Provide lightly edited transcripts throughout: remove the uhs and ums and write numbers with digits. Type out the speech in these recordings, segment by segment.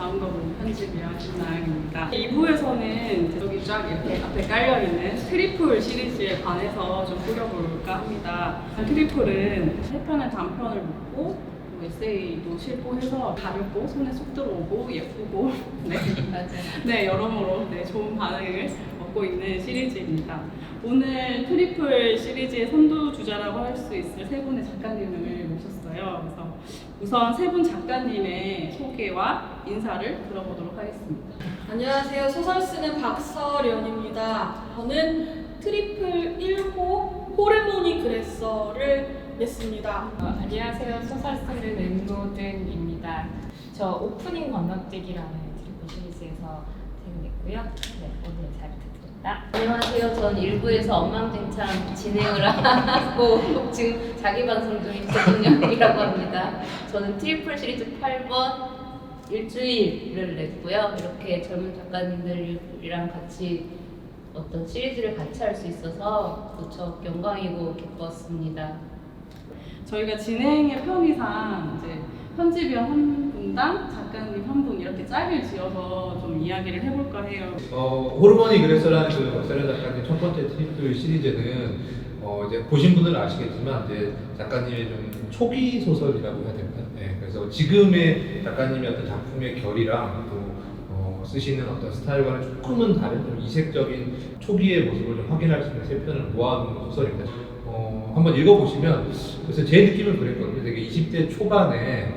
다음거문 편집이야 김나영입니다. 2부에서는 여기 쫙 이렇게 앞에 깔려있는 트리플 시리즈에 관해서 좀 꾸려볼까 합니다. 트리플은 3편의 단편을 묶고 에세이도 싣고 해서 가볍고 손에 쏙 들어오고 예쁘고 네, 맞아요. 네 여러모로 네, 좋은 반응을 얻고 있는 시리즈입니다. 오늘 트리플 시리즈의 선두주자라고 할 수 있을 세 분의 작가님을 모셨어요. 그래서 우선 세 분 작가님의 소개와 인사를 들어보도록 하겠습니다. 안녕하세요. 소설 쓰는 박서련입니다. 저는 트리플 1호 호르몬이 그랬어를 냈습니다. 안녕하세요. 소설 쓰는 은노든입니다. 저 오프닝 건너뛰기라는 트리플 시리즈에서 냈고요. 네, 오늘 잘 부탁드립니다. 안녕하세요. 전 일부에서 엉망진창 진행을 하고 지금 자기 방송 중인 최진영이라고 합니다. 저는 트리플 시리즈 8번 일주일을 냈고요. 이렇게 젊은 작가님들이랑 같이 어떤 시리즈를 같이 할 수 있어서 무척 영광이고 기뻤습니다. 저희가 진행의 편의상 이제 편집위원 한 분당 작가님 한 분 이렇게 짝을 지어서 좀 이야기를 해볼까 해요. 호르몬이 그랬어라는 그 박서련 작가님 첫 번째 트리플 시리즈는 이제 보신 분들은 아시겠지만 이제 작가님의 좀 초기 소설이라고 해야 될까요? 네, 그래서 지금의 작가님의 어떤 작품의 결이랑 또 쓰시는 어떤 스타일과는 조금은 다른 좀 이색적인 초기의 모습을 좀 확인할 수 있는 세 편을 모아놓은 소설입니다. 한번 읽어보시면 그래서 제 느낌은 그랬거든요. 되게 20대 초반에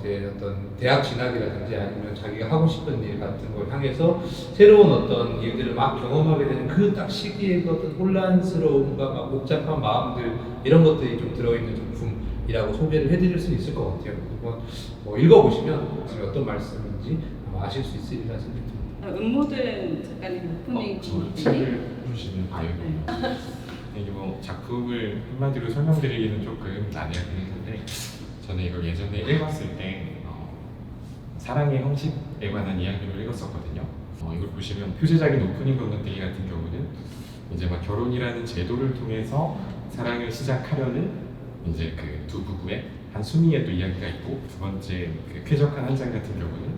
제 어떤 대학 진학이라든지 아니면 자기가 하고 싶은 일 같은 걸 향해서 새로운 어떤 일들을 막 경험하게 되는 그 딱 시기의 그 어떤 혼란스러움과 막 복잡한 마음들 이런 것들이 좀 들어있는 작품이라고 소개를 해드릴 수 있을 것 같아요. 한번 읽어보시면 지금 어떤 말씀인지 아마 아실 수 있으리라 생각합니다. 은모든 작가님 오프닝 저 책을 보시는 바이오입니다. 이게 뭐 작품을 한마디로 설명드리기는 조금 난해하긴 했는데 저는 이걸 예전에 읽었을 때 사랑의 형식에 관한 이야기를 읽었었거든요. 이걸 보시면 표제작인 오프닝 건너뛰기 같은 경우는 이제 막 결혼이라는 제도를 통해서 사랑을 시작하려는 이제 그 두 부부의 한 수미의 또 이야기가 있고 두 번째 그 쾌적한 한 장 같은 경우는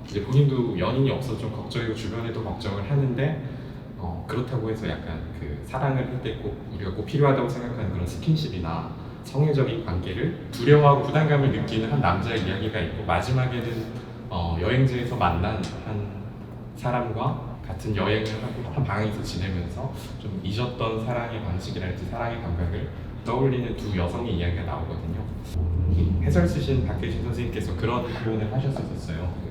이제 본인도 연인이 없어서 좀 걱정이고 주변에도 걱정을 하는데 그렇다고 해서 약간 그 사랑을 할 때 꼭 우리가 꼭 필요하다고 생각하는 그런 스킨십이나 성애적인 관계를 두려워하고 부담감을 느끼는 한 남자의 이야기가 있고 마지막에는 여행지에서 만난 한 사람과 같은 여행을 하고 한 방에서 지내면서 좀 잊었던 사랑의 방식이랄지 사랑의 감각을 떠올리는 두 여성의 이야기가 나오거든요. 해설 쓰신 박혜진 선생님께서 그런 표현을 하셨었어요.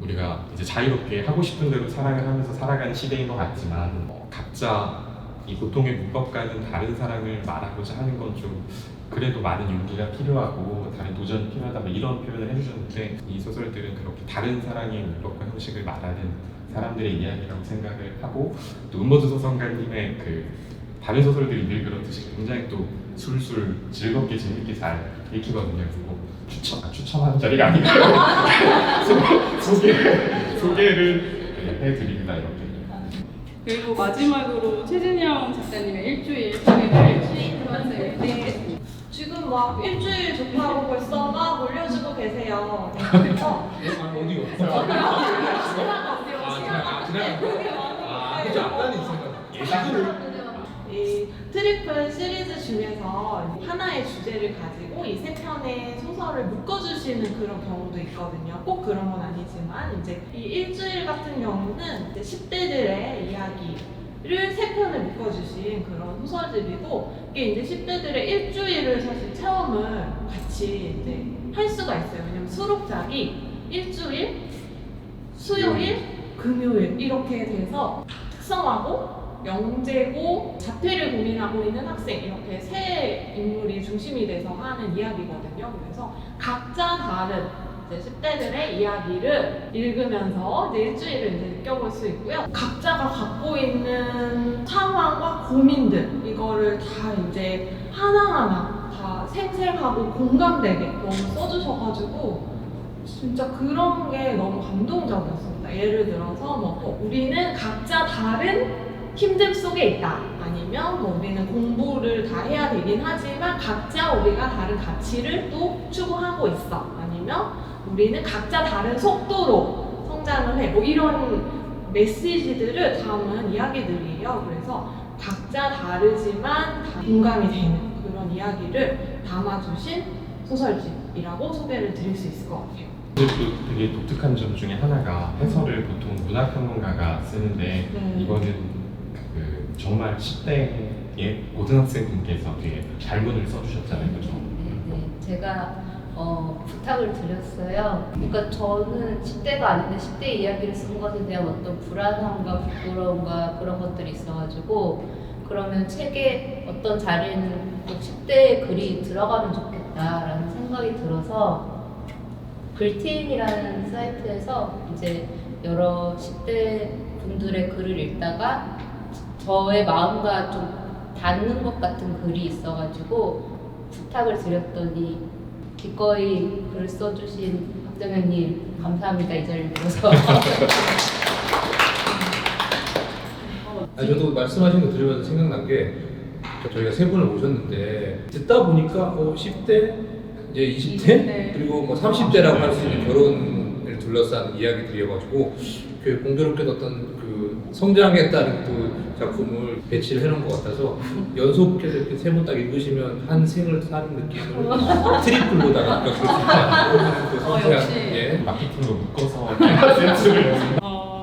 우리가 이제 자유롭게 하고 싶은 대로 사랑을 하면서 살아가는 시대인 것 같지만 각자 이 보통의 문법과는 다른 사랑을 말하고자 하는 건 좀 그래도 많은 용기가 필요하고 다른 도전이 필요하다 뭐 이런 표현을 해주셨는데 이 소설들은 그렇게 다른 사랑의 문법과 형식을 말하는 사람들의 이야기라고 생각을 하고 또 은모드 소설가님의 그 다른 소설들이 늘 그렇듯이 굉장히 또 술술 즐겁게 재밌게 잘 읽히거든요. 추천하는 자리가 아니고요. 소개를 해드립니다. 이렇게. 그리고 마지막으로 최진영 작가님의 일주일 소개를 해주시겠습니다. 지금 막 일주일 좋다고 벌써 막 올려주고 계세요. 어디가? 그죠? 앞단이 있어요. 이 트리플 시리즈 중에서 하나의 주제를 가지고 이 세 편의 소설을 묶어주시는 그런 경우도 있거든요. 꼭 그런 건 아니지만 이제 이 일주일 같은 경우는 이제 10대들의 이야기를 세 편을 묶어주신 그런 소설들이고 이게 이제 10대들의 일주일을 사실 체험을 같이 이제 할 수가 있어요. 왜냐면 수록작이 일주일, 수요일, 금요일 이렇게 돼서 특성화고 영재고 자퇴를 고민하고 있는 학생 이렇게 세 인물이 중심이 돼서 하는 이야기거든요. 그래서 각자 다른 이제 10대들의 이야기를 읽으면서 이제 일주일을 이제 느껴볼 수 있고요. 각자가 갖고 있는 상황과 고민들 이거를 다 이제 하나하나 다 생생하고 공감되게 너무 써주셔가지고 진짜 그런 게 너무 감동적이었습니다. 예를 들어서 뭐 우리는 각자 다른 힘듦 속에 있다. 아니면 뭐 우리는 공부를 다 해야 되긴 하지만 각자 우리가 다른 가치를 또 추구하고 있어. 아니면 우리는 각자 다른 속도로 성장을 해. 뭐 이런 메시지들을 담은 이야기들이에요. 그래서 각자 다르지만 다 공감이 되는 그런 이야기를 담아주신 소설집이라고 소개를 드릴 수 있을 것 같아요. 근데 또 되게 독특한 점 중에 하나가 해설을 보통 문학평론가가 쓰는데 이거는 그 정말 10대의 고등학생분께서 되게 잘문을 써주셨잖아요, 그죠? 네. 제가 부탁을 드렸어요. 그러니까 저는 10대가 아닌데 10대 이야기를 쓴 것에 대한 어떤 불안함과 부끄러움과 그런 것들이 있어가지고 그러면 책에 어떤 자리에는 꼭 10대의 글이 들어가면 좋겠다라는 생각이 들어서 글틴이라는 사이트에서 이제 여러 10대 분들의 글을 읽다가 저의 마음과 좀 닿는 것 같은 글이 있어가지고 부탁을 드렸더니 기꺼이 글을 써주신 박정현님 감사합니다. 이 자리를 빌어서. 저도 말씀하신 거 들으면서 생각난 게 저희가 세 분을 모셨는데 듣다 보니까 10대, 이제 20대, 네. 그리고 뭐 30대라고 할 수 있는 결혼을 둘러싼 이야기들이어가지고 공교롭게 어떤 그 성장에 따른 그 작품을 배치를 해놓은 것 같아서 연속해서 이렇게 세 분 딱 읽으시면 한 생을 사는 느낌으로 트리플로다가 그럴 수 있지 않나 그 섬세한, 역시. 예. 마케팅으로 묶어서 센스를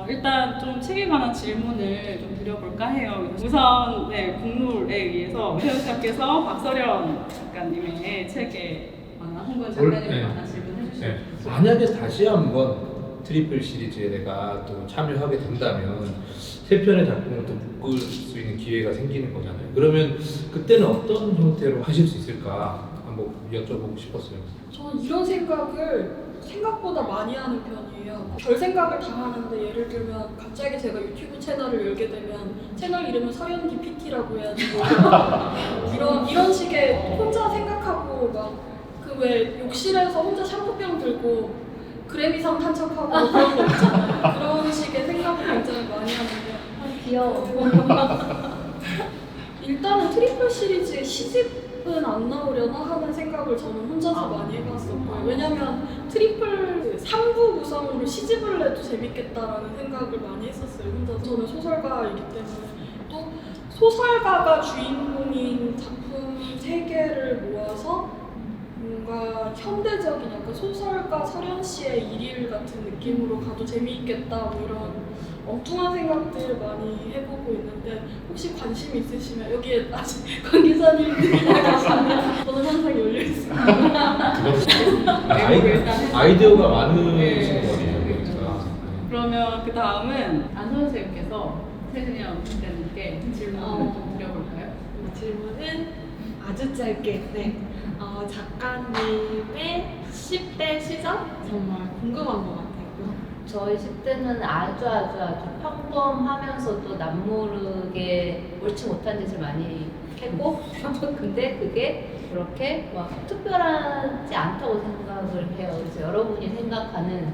일단 좀 책에 관한 질문을 좀 드려볼까 해요. 우선 국룰에 의해서 최우수께서 박서련 작가님의 책에 관한 홍건 작가님에 관한 질문 해주시면 좋겠습니다. 만약에 다시 한번 트리플 시리즈에 내가 또 참여하게 된다면 세 편의 작품을 또 묶을 수 있는 기회가 생기는 거잖아요. 그러면 그때는 어떤 형태로 하실 수 있을까 한번 여쭤보고 싶었어요. 저는 이런 생각을 생각보다 많이 하는 편이에요. 별 생각을 다 하는데 예를 들면 갑자기 제가 유튜브 채널을 열게 되면 채널 이름은 서련기 PT라고 해가지고 이런 식의 혼자 생각하고 막 그 왜 욕실에서 혼자 샴푸병 들고 그래미상 탄척하고 그런 거 있잖아요. 그런 식의 생각을 굉장히 많이 하는데 귀여워. 일단은 트리플 시리즈의 시집은 안 나오려나 하는 생각을 저는 혼자서 많이 해봤었고요. 왜냐면 트리플 3부 구성으로 시집을 내도 재밌겠다라는 생각을 많이 했었어요. 혼자서. 저는 소설가이기 때문에 또 소설가가 주인공인 작품 3개를 모아서 뭔가 현대적인 약간 소설가 서련 씨의 일일 같은 느낌으로 가도 재미있겠다 뭐 이런 엉뚱한 생각들 많이 해보고 있는데 혹시 관심 있으시면 여기에 아직 관계자님들이 계시면 저는 항상 열려 있습니다. 아이디어가 많으신 거네요. 그러니까. 그러면 그 다음은 안선 선생님께서 최근영 작가님께 질문을 좀 드려볼까요? 질문은 아주 짧게. 작가님의 10대 시절 정말 궁금한 것 같아요. 저희 10대는 아주 평범하면서도 남모르게 옳지 못한 짓을 많이 했고 근데 그게 그렇게 막 특별하지 않다고 생각을 해요. 그래서 여러분이 생각하는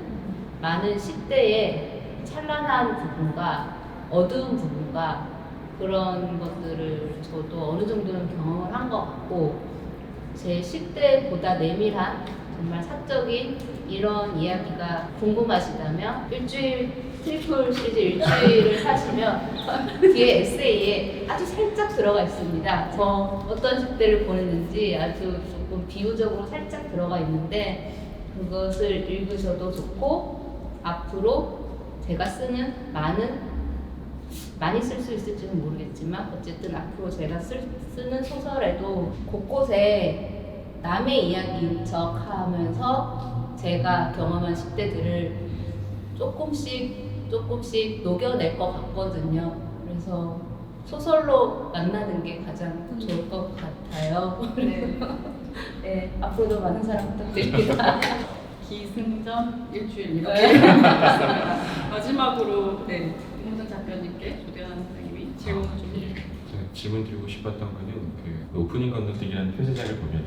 많은 10대의 찬란한 부분과 어두운 부분과 그런 것들을 저도 어느 정도는 경험을 한 것 같고 제 10대보다 내밀한 정말 사적인 이런 이야기가 궁금하시다면 트리플 시리즈 일주일을 사시면 뒤에 에세이에 아주 살짝 들어가 있습니다. 저 어떤 10대를 보냈는지 아주 조금 비유적으로 살짝 들어가 있는데 그것을 읽으셔도 좋고 앞으로 제가 쓰는 많이 쓸 수 있을지는 모르겠지만 어쨌든 앞으로 제가 쓰는 소설에도 곳곳에 남의 이야기인 척 하면서 제가 경험한 10대들을 조금씩 녹여낼 것 같거든요. 그래서 소설로 만나는 게 가장 좋을 것 같아요. 네, 앞으로도 많은 사랑 부탁드립니다. 기승전 일주일 이렇게 했습니다. 마지막으로 홍건 작가님께 조대한 선생님이 질문을 좀 해주세요. 질문 드리고 싶었던 거는 그 오프닝 건너뛰기라는 표제작을 보면은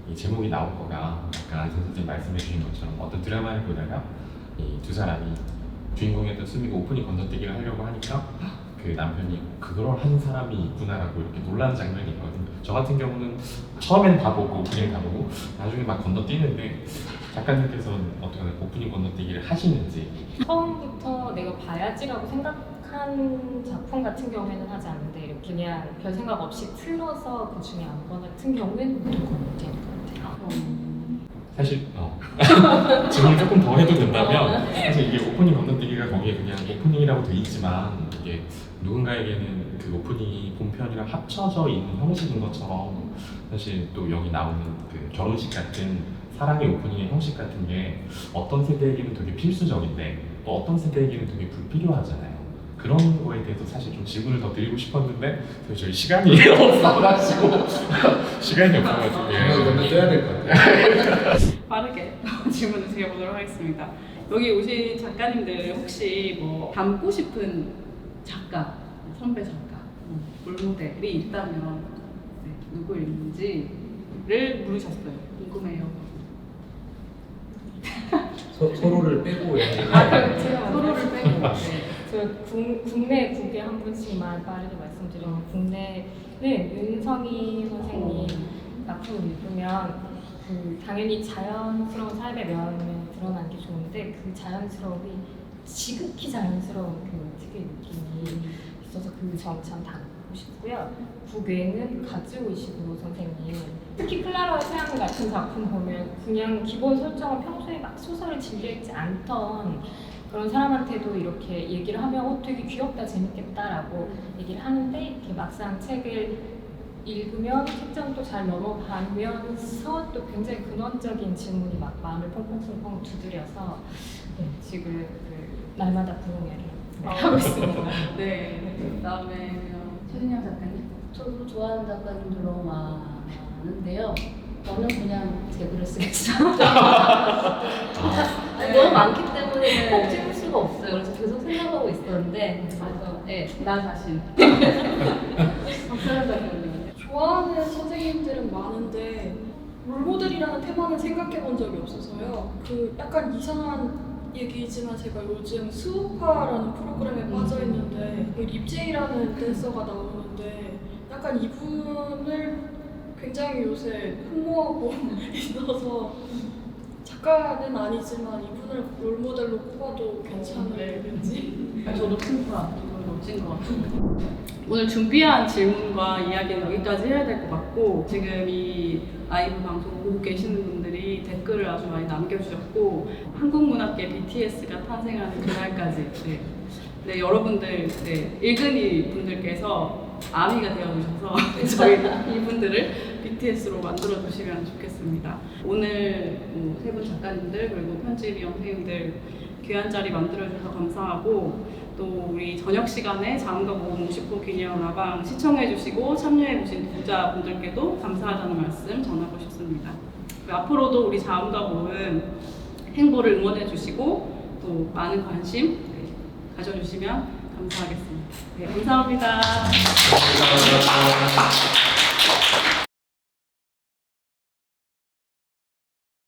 이 제목이 나올 거가 아까 안선 선생님 말씀해 주신 것처럼 어떤 드라마를 보다가 이 두 사람이 주인공이었던 수미가 오프닝 건너뛰기를 하려고 하니까 그 남편이 그걸 한 사람이 있구나라고 이렇게 놀라는 장면이 있거든요. 저 같은 경우는 처음엔 다 보고 오프닝 다 보고 나중에 막 건너뛰는데 작가님께서는 어떻게 오프닝 건너뛰기를 하시는지. 처음부터 내가 봐야지라고 생각한 작품 같은 경우에는 하지 않는데 이렇게 그냥 별 생각 없이 틀어서 그 중에 아무거나 같은 경우에는 보통 건너뛰는 것 같아요. 사실 질문 조금 더 해도 된다면 사실 이게 오프닝 건너뛰기가 거기에 그냥 오프닝이라고 돼 있지만 이게 누군가에게는 그 오프닝이 본편이랑 합쳐져 있는 형식인 것처럼 사실 또 여기 나오는 그 결혼식 같은 사랑의 오프닝의 형식 같은 게 어떤 세대에게는 되게 필수적인데 또 어떤 세대에게는 되게 불필요하잖아요. 그런 거에 대해서 사실 좀 질문을 더 드리고 싶었는데 저희 시간이 없어가지고 시간이 없어가지고 이거는 떼야 될 것 같아요. 빠르게 질문을 드려보도록 하겠습니다. 여기 오신 작가님들 혹시 뭐 닮고 싶은 작가, 선배 작가, 롤모델이 있다면 네, 누구인지를 물으셨어요. 궁금해요. 서로를 빼고 그럼 제가 서로를 빼고. 네. 저 국내 국에 한 분씩만 빠르게 말씀드리면 국내는 윤성희 선생님 작품을 읽으면 그 당연히 자연스러운 삶의 면에 드러나는 게 좋은데 그 자연스러움이 지극히 자연스러운 그 특유의 느낌이 있어서 그 점 참 담고 싶고요. 국외는 가즈오 이시구로 선생님 특히 클라라와 태양 같은 작품 보면 그냥 기본 설정은 평소에 막 소설을 즐겨 읽지 않던 그런 사람한테도 이렇게 얘기를 하면 되게 귀엽다 재밌겠다라고 얘기를 하는데 이렇게 막상 책을 읽으면 책장도 잘 넘어가면서 또 굉장히 근원적인 질문이 막 마음을 펑펑펑펑 두드려서 네, 지금 그 날마다 분홍회를 하고 있습니다. 네. 그다음에 최진영 작가님. 저도 좋아하는 작가님들 너무 많은데요. 저는 그냥 제 글을 쓰겠어요. 아니, 너무 많기 때문에 꼭 찍을 수가 없어요. 그래서 계속 생각하고 있었는데 그래서 네. 나 자신. 박사람 작가님. 좋아하는 선생님들은 많은데 롤모델이라는 테마는 생각해 본 적이 없어서요. 그 약간 이상한 얘기지만 제가 요즘 수우파라는 프로그램에 빠져 있는데 그 립제이라는 댄서가 나오는데 약간 이분을 굉장히 요새 흠모하고 있어서 작가는 아니지만 이분을 롤모델로 꼽아도 괜찮을지. 저도 핑크가 멋진 것 같아요. 오늘 준비한 질문과 이야기는 여기까지 해야 될 것 같고 지금 이 라이브 방송 보고 계시는 분들이 댓글을 아주 많이 남겨주셨고 한국문학계 BTS가 탄생하는 그날까지 네, 여러분들 일근이 분들께서 아미가 되어주셔서 저희 이분들을 BTS로 만들어주시면 좋겠습니다. 오늘 세 분 작가님들 그리고 편집위원 선생님들 귀한 자리 만들어주셔서 감사하고 또 우리 저녁 시간에 자음과 모음 50호 기념 라방 시청해주시고 참여해주신 독자분들께도 감사하다는 말씀 전하고 싶습니다. 앞으로도 우리 자음과 모음 행보를 응원해주시고 또 많은 관심 가져주시면 감사하겠습니다. 네, 감사합니다. 감사합니다.